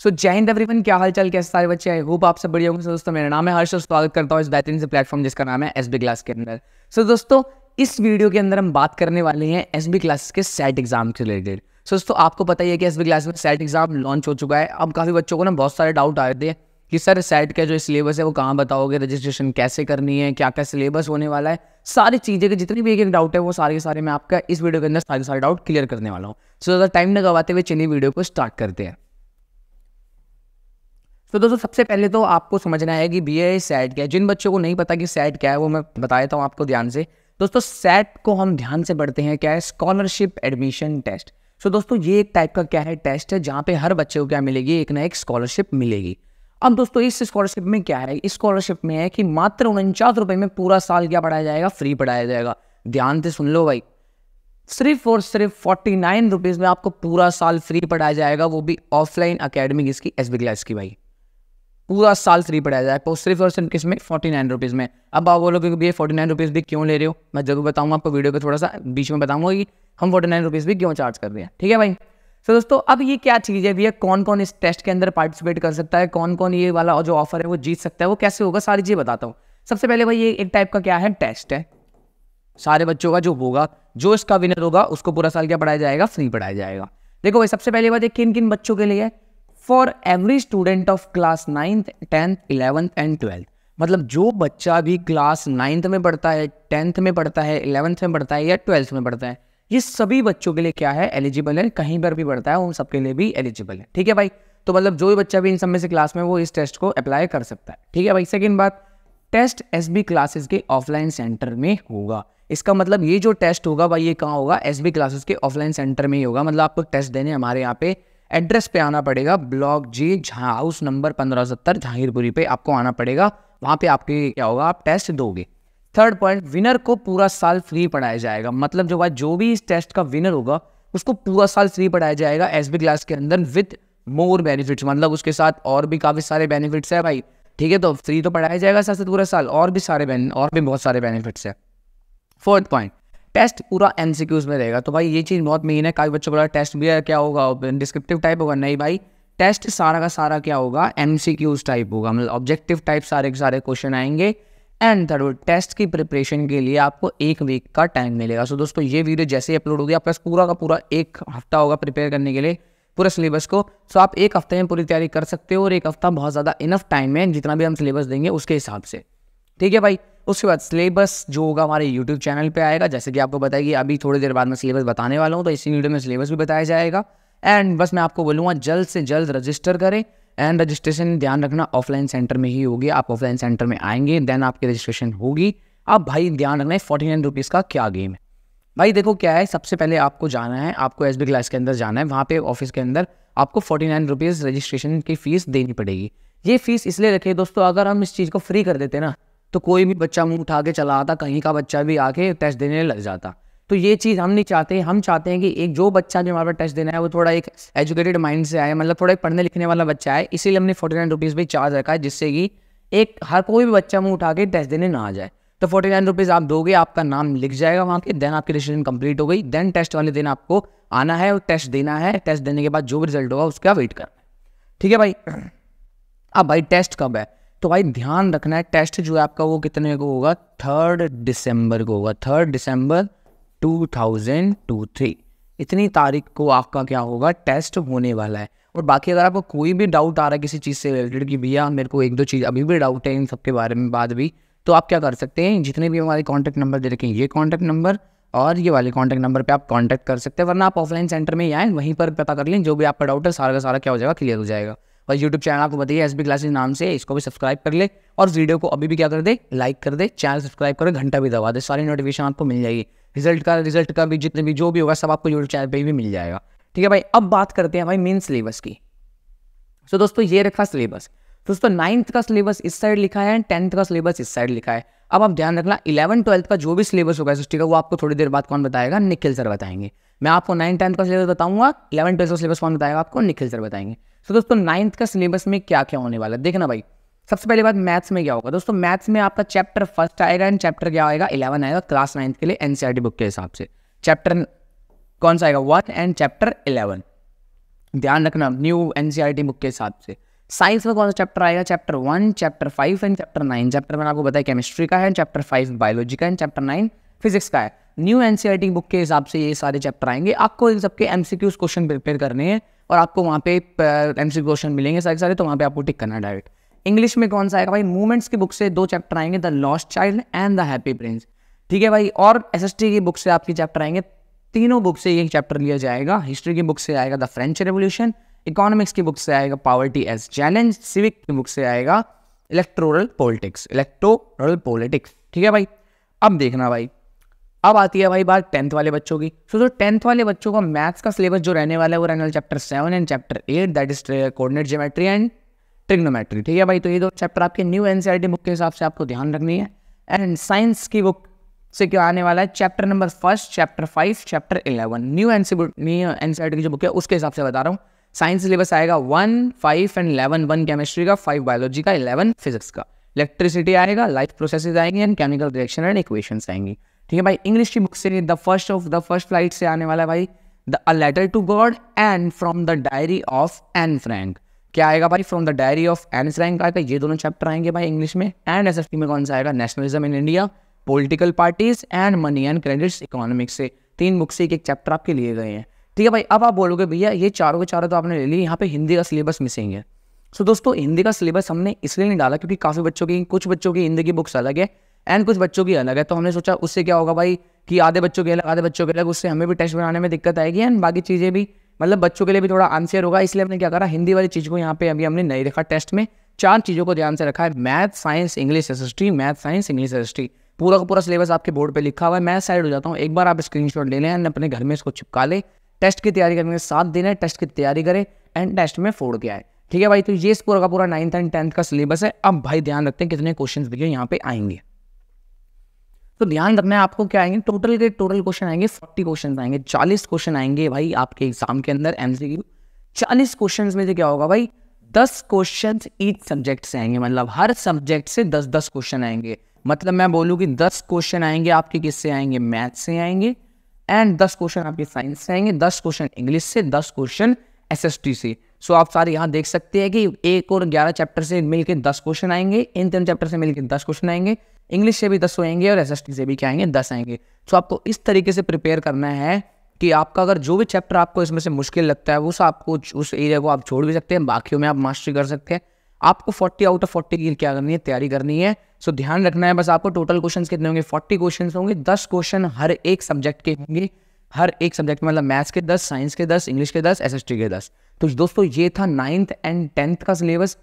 सो जय हिंद एवरीवन, क्या हाल चाल, कैसे सारे बच्चे? आई होप आप सब बढ़िया होंगे। सो दोस्तों, मेरा नाम है हर्ष और स्वागत करता हूँ इस बेहतरीन से प्लेटफॉर्म जिसका नाम है एसबी क्लास के अंदर। सो दोस्तों, इस वीडियो के अंदर हम बात करने वाले हैं एसबी क्लासेस के सेट एग्जाम से रिलेटेड। सो दोस्तों, आपको पता ही है कि एसबी क्लास में सेट एग्जाम लॉन्च हो चुका है। अब काफ़ी बच्चों को ना बहुत सारे डाउट आ रहे थे कि सर सेट का जो सिलेबस है वो कहाँ बताओगे, रजिस्ट्रेशन कैसे करनी है, क्या क्या सिलेबस होने वाला है, सारी चीज़ें के जितनी भी एक डाउट है वो सारे मैं आपका इस वीडियो के अंदर सारे डाउट क्लियर करने वाला हूँ। सो ज़्यादा टाइम न गवाते हुए चलिए वीडियो को स्टार्ट करते हैं। तो दोस्तों, सबसे पहले तो आपको समझना है कि बीए सेट क्या है। जिन बच्चों को नहीं पता कि सेट क्या है वो मैं बता देता हूँ आपको ध्यान से। दोस्तों, सेट को हम ध्यान से पढ़ते हैं क्या है, स्कॉलरशिप एडमिशन टेस्ट। सो दोस्तों, ये एक टाइप का क्या है, टेस्ट है जहाँ पे हर बच्चे को क्या मिलेगी, एक ना एक स्कॉलरशिप मिलेगी। अब दोस्तों, इस स्कॉलरशिप में क्या है, इस स्कॉलरशिप में है कि मात्र 49 रुपये में पूरा साल क्या पढ़ाया जाएगा, फ्री पढ़ाया जाएगा। ध्यान से सुन लो भाई, सिर्फ और सिर्फ 49 रुपीज़ में आपको पूरा साल फ्री पढ़ाया जाएगा, वो भी ऑफलाइन अकेडमी इसकी एसबी क्लास की। भाई पूरा साल फ्री पढ़ाया जाए तो सिर्फ और सिर्फ किसमें, 49 रुपीज़ में। अब आप बोलोगे कि भैया 49 रुपीज़ भी क्यों ले रहे हो, मैं जरूर बताऊंगा आपको, वीडियो के थोड़ा सा बीच में बताऊंगा कि हम 49 रुपीज़ भी क्यों चार्ज कर रहे हैं। ठीक है भाई। तो दोस्तों, अब ये क्या चीज़ है भैया, कौन कौन इस टेस्ट के अंदर पार्टिसिपेट कर सकता है, कौन कौन ये वाला जो ऑफर है वो जीत सकता है, वो कैसे होगा, सारी चीज़ें बताता हूँ। सबसे पहले भाई ये एक टाइप का क्या है, टेस्ट है सारे बच्चों का जो होगा, जो इसका विनर होगा उसको पूरा साल क्या पढ़ाया जाएगा, फ्री पढ़ाया जाएगा। देखो भाई, सबसे पहले बात किन किन बच्चों के लिए, for every student of class 9th 10th 11th and 12th। मतलब जो बच्चा भी क्लास 9th में पढ़ता है, 10th में पढ़ता है, 11th में पढ़ता है या 12th में पढ़ता है, ये सभी बच्चों के लिए क्या है, एलिजिबल है। कहीं पर भी पढ़ता है उन सबके लिए भी एलिजिबल है। ठीक है भाई। तो मतलब जो भी बच्चा भी इन सब में से क्लास में वो इस टेस्ट को अप्लाई कर सकता है। ठीक है भाई। सेकेंड बात, टेस्ट एसबी क्लासेस के ऑफलाइन सेंटर में होगा। इसका मतलब ये जो टेस्ट होगा भाई, ये कहाँ होगा, एसबी क्लासेस के ऑफलाइन सेंटर में ही होगा। मतलब आपको टेस्ट देने हमारे यहाँ पे एड्रेस पे आना पड़ेगा, ब्लॉक जी हाउस नंबर 1570 जहांगीरपुरी पे आपको आना पड़ेगा। वहाँ पे आपके क्या होगा, आप टेस्ट दोगे। थर्ड पॉइंट, विनर को पूरा साल फ्री पढ़ाया जाएगा। मतलब जो भी इस टेस्ट का विनर होगा उसको पूरा साल फ्री पढ़ाया जाएगा एसबी क्लास के अंदर विद मोर बेनिफिट्स। मतलब उसके साथ और भी काफ़ी सारे बेनिफिट्स है भाई। ठीक है, तो फ्री तो पढ़ाया जाएगा साथ साथ पूरा साल, और भी बहुत सारे बेनिफिट्स है। फोर्थ पॉइंट, टेस्ट पूरा एमसीक्यूज में रहेगा। तो भाई ये चीज़ बहुत मेन है। काफ़ी बच्चों को टेस्ट भी क्या होगा, डिस्क्रिप्टिव टाइप होगा, नहीं भाई, टेस्ट सारा का सारा क्या होगा, एमसीक्यूज टाइप होगा। मतलब ऑब्जेक्टिव टाइप सारे के सारे क्वेश्चन आएंगे। एंड थर्ड, टेस्ट की प्रिपरेशन के लिए आपको 1 वीक का टाइम मिलेगा। सो दोस्तों, ये वीडियो जैसे ही अपलोड होगी आपके पास पूरा का पूरा 1 हफ्ता होगा प्रिपेयर करने के लिए पूरा सिलेबस को। सो आप 1 हफ्ते में पूरी तैयारी कर सकते हो, और 1 हफ्ता बहुत ज़्यादा इनफ टाइम है जितना भी हम सिलेबस देंगे उसके हिसाब से। ठीक है भाई। उसके बाद सिलेबस जो होगा हमारे यूट्यूब चैनल पे आएगा। जैसे कि आपको बताइए, अभी थोड़ी देर बाद मैं सिलेबस बताने वाला हूँ, तो इसी वीडियो में सिलेबस भी बताया जाएगा। एंड बस मैं आपको बोलूँगा जल्द से जल्द रजिस्टर करें। एंड रजिस्ट्रेशन ध्यान रखना ऑफलाइन सेंटर में ही होगी। आप ऑफलाइन सेंटर में आएंगे देन आपकी रजिस्ट्रेशन होगी। अब भाई ध्यान रखना है 49 रुपीज़ का क्या गेम है। भाई देखो क्या है, सबसे पहले आपको जाना है, आपको एसबी क्लास के अंदर जाना है। वहाँ पे ऑफिस के अंदर आपको 49 रुपीज़ रजिस्ट्रेशन की फ़ीस देनी पड़ेगी। ये फीस इसलिए रखिए दोस्तों, अगर हम इस चीज़ को फ्री कर देते ना तो कोई भी बच्चा मुंह उठा के चला आता, कहीं का बच्चा भी आके टेस्ट देने लग जाता। तो ये चीज़ हम नहीं चाहते। हम चाहते हैं कि एक जो बच्चा जो हमारे पास टेस्ट देना है वो थोड़ा एक एजुकेटेड माइंड से आए, मतलब थोड़ा एक पढ़ने लिखने वाला बच्चा है। इसीलिए हमने 49 रुपीज़ भी चार्ज रखा है, जिससे कि एक हर कोई भी बच्चा मुंह उठा के टेस्ट देने ना आ जाए। तो 49 रुपीज़ आप दोगे, आपका नाम लिख जाएगा वहाँ के, देन आपकी रजिस्ट्रेशन कंप्लीट हो गई। देन टेस्ट वाले दिन आपको आना है और टेस्ट देना है। टेस्ट देने के बाद जो भी रिजल्ट होगा उसका वेट करना है। ठीक है भाई। अब भाई टेस्ट कब है, तो भाई ध्यान रखना है, टेस्ट जो है आपका वो कितने को होगा, 3 दिसंबर को होगा। 3 दिसंबर 2023 इतनी तारीख को आपका क्या होगा, टेस्ट होने वाला है। और बाकी अगर आपको कोई भी डाउट आ रहा है किसी चीज़ से रिलेटेड कि भैया मेरे को 1-2 चीज़ अभी भी डाउट है इन सब के बारे में बाद भी, तो आप क्या कर सकते हैं, जितने भी हमारे कॉन्टैक्ट नंबर दे रखे हैं, ये कॉन्टैक्ट नंबर और ये वाले कॉन्टैक्ट नंबर पे आप कॉन्टैक्ट कर सकते हैं। वरना आप ऑफलाइन सेंटर में ही आएँ, वहीं पर पता कर लें, जो भी आपका डाउट है सारा का सारा क्या हो जाएगा, क्लियर हो जाएगा। और यूट्यूब चैनल आपको बताइए एसबी क्लासेस नाम से, इसको भी सब्सक्राइब कर ले और वीडियो को अभी भी क्या कर दे, लाइक कर दे, चैनल सब्सक्राइब कर, घंटा भी दबा दे, सारी नोटिफिकेशन आपको मिल जाएगी। रिजल्ट का भी जितने भी जो भी होगा सब आपको यूट्यूब चैनल पे भी मिल जाएगा। ठीक है भाई। अब बात करते हैं भाई मेन सिलेबस की। सो दोस्तों, ये रखा सिलेबस। दोस्तों 9th का सिलेबस इस साइड लिखा है, 10th का सिलेबस इस साइड लिखा है। अब आप ध्यान रखना 11 12th का जो भी सिलेबस होगा ठीक है, वो आपको थोड़ी देर बाद कौन बताएगा, निखिल सर बताएंगे। मैं आपको 9th 10th का सिलेबस बताऊंगा, 11 12th का सिलेबस कौन बताएगा आपको, निखिल सर बताएंगे। तो दोस्तों 9th का सिलेबस में क्या क्या होने वाला है देखना भाई। सबसे पहली बात, मैथ्स में क्या होगा दोस्तों, मैथ्स में आपका चैप्टर 1 आएगा एंड चैप्टर क्या आएगा, 11 आएगा क्लास 9th के लिए एनसीईआरटी बुक के हिसाब से। चैप्टर कौन सा आएगा, 1 एंड चैप्टर 11। ध्यान रखना न्यू एनसीईआरटी बुक के हिसाब से। साइंस में कौन सा चैप्टर आएगा? Chapter 1, chapter 5 and chapter 9। Chapter मैंने आपको बताया केमिस्ट्री का है, चैप्टर 5 बायोलॉजी का है, चैप्टर 9 फिजिक्स का है। न्यू एनसीईआरटी बुक के हिसाब से ये सारे चैप्टर आएंगे। आपको इन सबके एमसीक्यूज क्वेश्चन प्रिपेयर करने हैं और आपको वहाँ पे एमसीक्यू क्वेश्चन मिलेंगे सारे, तो वहाँ पे आपको टिक करना है डायरेक्ट। इंग्लिश में कौन सा आएगा भाई? मूवमेंट्स की बुक से 2 चैप्टर आएंगे, the lost child and the happy Prince. ठीक है भाई। और एसएसटी की बुक से आपके चैप्टर आएंगे, तीनों बुक से एक चैप्टर लिया जाएगा। हिस्ट्री की बुक से आएगा द फ्रेंच रेवोल्यूशन, इकोनॉमिक्स की बुक से आएगा पॉवर्टी एज चैलेंज, सिविक की बुक से आएगा इलेक्टोरल पॉलिटिक्स। ठीक है भाई। अब देखना भाई, अब आती है भाई बात 10th वाले बच्चों की। सो जो 10th वाले बच्चों का मैथ्स का सिलेबस जो रहने वाला है वो रहने वाला chapter 7 and chapter 8, that is coordinate geometry and trigonometry. ठीक है भाई। तो ये 2 चैप्टर आपके न्यू एनसीईआरटी बुक के हिसाब से आपको ध्यान रखनी है। एंड साइंस की बुक से क्या आने वाला है? Chapter number 1, chapter 5, chapter 11। New NCERT की जो बुक है उसके हिसाब से बता रहा हूँ। साइंस सिलेबस आएगा 1, 5 एंड 11, 1 केमिस्ट्री का, 5 बायोलॉजी का, 11 फिजिक्स का। इलेक्ट्रिसिटी आएगा, लाइफ प्रोसेसेस आएंगे and chemical reaction and equations आएंगी। ठीक है भाई। इंग्लिश की बुक से द फर्स्ट फ्लाइट से आने वाला है भाई a letter to God and from the diary of Anne Frank. क्या आएगा भाई? From the diary of Anne Frank आएगा। ये दोनों चैप्टर आएंगे भाई इंग्लिश में। एंड एसएसटी में कौन सा आएगा? Nationalism in India, political parties and money and credits economics से। 3 बुक से एक चैप्टर आपके लिए गए हैं। ठीक है भाई। अब आप बोलोगे भैया ये चारों के चारों तो आपने ले ली, यहाँ पे हिंदी का सिलेबस मिसिंग है। सो दोस्तों हिंदी का सिलेबस हमने इसलिए नहीं डाला क्योंकि काफ़ी बच्चों की, कुछ बच्चों की हिंदी की बुक्स अलग है एंड कुछ बच्चों की अलग है। तो हमने सोचा उससे क्या होगा भाई कि आधे बच्चों के अलग आधे बच्चों के अलग, उससे हमें भी टेस्ट बनाने में दिक्कत आएगी एंड बाकी चीज़ें भी मतलब बच्चों के लिए भी थोड़ा आंसर होगा। इसलिए हमने क्या करा, हिंदी वाली चीज़ को यहाँ पे अभी हमने नहीं रखा टेस्ट में। 4 चीज़ों को ध्यान से रखा है, math, science, English, SST, math, science, English, SST. पूरा का पूरा सिलेबस आपके बोर्ड पे लिखा हुआ है। मैं साइड हो जाता हूँ, एक बार आप स्क्रीनशॉट ले लें एंड अपने घर में इसको चिपका ले। टेस्ट की तैयारी करने के 7 दिन है, टेस्ट की तैयारी करें एंड टेस्ट में फोड़ के आए। ठीक है भाई। तो ये पूरा का पूरा 9th एंड 10th का सिलेबस है। अब भाई ध्यान रखते हैं कितने क्वेश्चन भैया यहाँ पे आएंगे। तो ध्यान रखना है आपको क्या आएंगे, टोटल क्वेश्चन आएंगे 40 क्वेश्चन आएंगे, 40 क्वेश्चन आएंगे भाई आपके एग्जाम के अंदर एमसीक्यू। 40 क्वेश्चन में से क्या होगा भाई, 10 क्वेश्चन ईच सब्जेक्ट से आएंगे, मतलब हर सब्जेक्ट से 10-10 क्वेश्चन आएंगे। मतलब मैं बोलूँ कि 10 क्वेश्चन आएंगे आपके किससे आएंगे, मैथ से आएंगे एंड 10 क्वेश्चन आपके साइंस से आएंगे, 10 क्वेश्चन इंग्लिश से, 10 क्वेश्चन एसएसटी से। सो आप सारे यहाँ देख सकते हैं कि 1 और 11 चैप्टर से मिलकर 10 क्वेश्चन आएंगे, इन 3 चैप्टर से मिलकर 10 क्वेश्चन आएंगे, इंग्लिश से भी 10 आएंगे और एसएसटी से भी क्या आएंगे, 10 आएंगे। सो आपको इस तरीके से प्रिपेयर करना है कि आपका अगर जो भी चैप्टर आपको इसमें से मुश्किल लगता है उस आपको उस एरिया को आप छोड़ भी सकते हैं, बाकियों में आप मास्टरी कर सकते हैं। आपको 40 आउट ऑफ 40 की क्या करनी है, तैयारी करनी है। सो ध्यान रखना है बस आपको। टोटल क्वेश्चन कितने होंगे, 40 क्वेश्चन होंगे, 10 क्वेश्चन हर एक सब्जेक्ट के होंगे, हर एक सब्जेक्ट मतलब मैथ्स के 10, साइंस के 10, इंग्लिश के 10, एसएसटी के 10। तो दोस्तों ये था 9th एंड 10th का सिलेबस।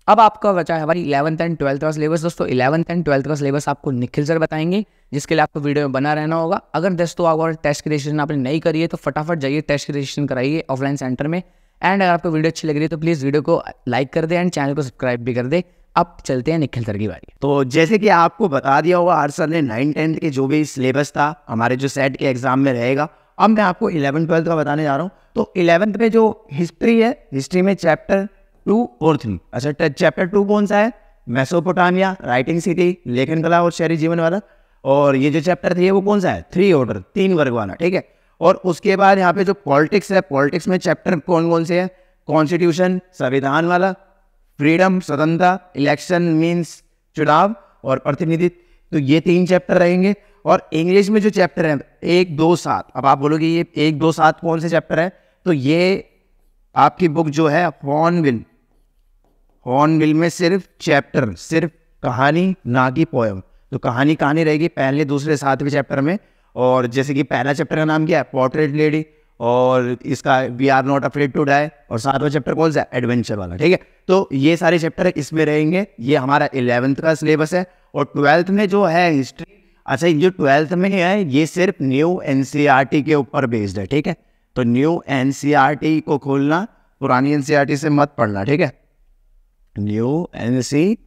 अब आपका बचा है भाई 11th एंड 12th का सिलेबस। दोस्तों 11th एंड 12th का सिलेबस आपको निखिल सर बताएंगे, जिसके लिए आपको वीडियो में बना रहना होगा। अगर दोस्तों आप टेस्ट की रजिस्ट्रेशन आपने नहीं करी है तो फटाफट जाइए टेस्ट की रजिस्ट्रेशन कराइए ऑफलाइन सेंटर में। एंड अगर आपको वीडियो अच्छी लग रही है तो प्लीज़ वीडियो को लाइक कर दे एंड चैनल को सब्सक्राइब भी कर दे। अब चलते हैं निखिल सर की बारी। तो जैसे कि आपको बता दिया होगा हर सर ने 9th-10th के जो भी सिलेबस था हमारे जो सेट के एग्जाम में रहेगा। अब मैं आपको 11th-12th का बताने जा रहा हूँ। तो 11th में जो हिस्ट्री है, हिस्ट्री में चैप्टर 2 और 3। अच्छा, चैप्टर 2 कौन सा है, मेसोपोटामिया, राइटिंग सिटी, लेखन कला और शहरी जीवन वाला। और ये जो चैप्टर 3 है वो कौन सा है, 3 ऑर्डर, 3 वर्ग वाला। ठीक है। और उसके बाद यहाँ पे जो पॉलिटिक्स है, पॉलिटिक्स में चैप्टर कौन कौन से हैं, कॉन्स्टिट्यूशन, संविधान वाला, फ्रीडम, स्वतंत्रता, इलेक्शन मीन्स चुनाव और प्रतिनिधित्व। तो ये 3 चैप्टर रहेंगे। और इंग्लिश में जो चैप्टर है 1, 2, 7। अब आप बोलोगे ये 1, 2, 7 कौन से चैप्टर है, तो ये आपकी बुक जो है हॉर्नबिल में सिर्फ चैप्टर, सिर्फ कहानी ना कि पोएम। तो कहानी रहेगी पहले, दूसरे, 7वें चैप्टर में। और जैसे कि पहला चैप्टर का नाम क्या है, पोर्ट्रेट लेडी, और इसका we are not afraid to die. और 7वां चैप्टर कौन सा है, एडवेंचर वाला। ठीक है। तो ये सारे चैप्टर इसमें रहेंगे। ये हमारा 11th का सिलेबस है। और 12th में जो है हिस्ट्री, अच्छा जो 12th में है ये सिर्फ न्यू एनसीईआरटी के ऊपर बेस्ड है। ठीक है। तो न्यू एनसीईआरटी को खोलना, पुरानी एनसीईआरटी से मत पढ़ना। ठीक है। New NCERT.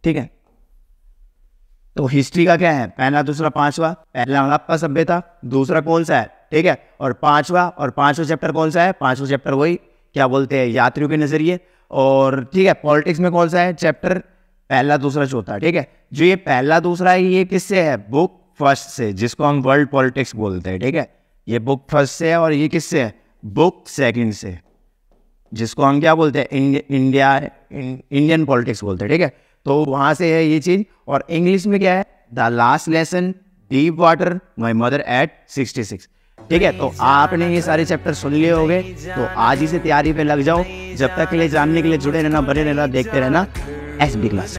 ठीक है। तो हिस्ट्री का क्या है, पहला, दूसरा, 5वां। पहला हड़प्पा सभ्यता, दूसरा कौन सा है, ठीक है। और 5वां चैप्टर कौन सा है, 5वां चैप्टर वही क्या बोलते हैं, यात्रियों के नजरिए। और ठीक है, पॉलिटिक्स में कौन सा है चैप्टर, पहला, दूसरा, चौथा। ठीक है। जो ये पहला दूसरा है ये किससे है, बुक फर्स्ट से, जिसको हम वर्ल्ड पॉलिटिक्स बोलते हैं। ठीक है। ये बुक फर्स्ट से है और ये किससे है, बुक सेकंड से, जिसको हम क्या बोलते हैं, इंडियन पॉलिटिक्स बोलते हैं, ठीक है। तो वहाँ से है ये चीज़। और इंग्लिश में क्या है, the last lesson deep water my mother eight 66, ठीक है। तो आपने ये सारे चैप्टर सुन लिए होंगे, तो आज ही से तैयारी पे लग जाओ। जब तक के लिए जानने के लिए जुड़े रहना, बने रहना, देखते रहना SB क्लास।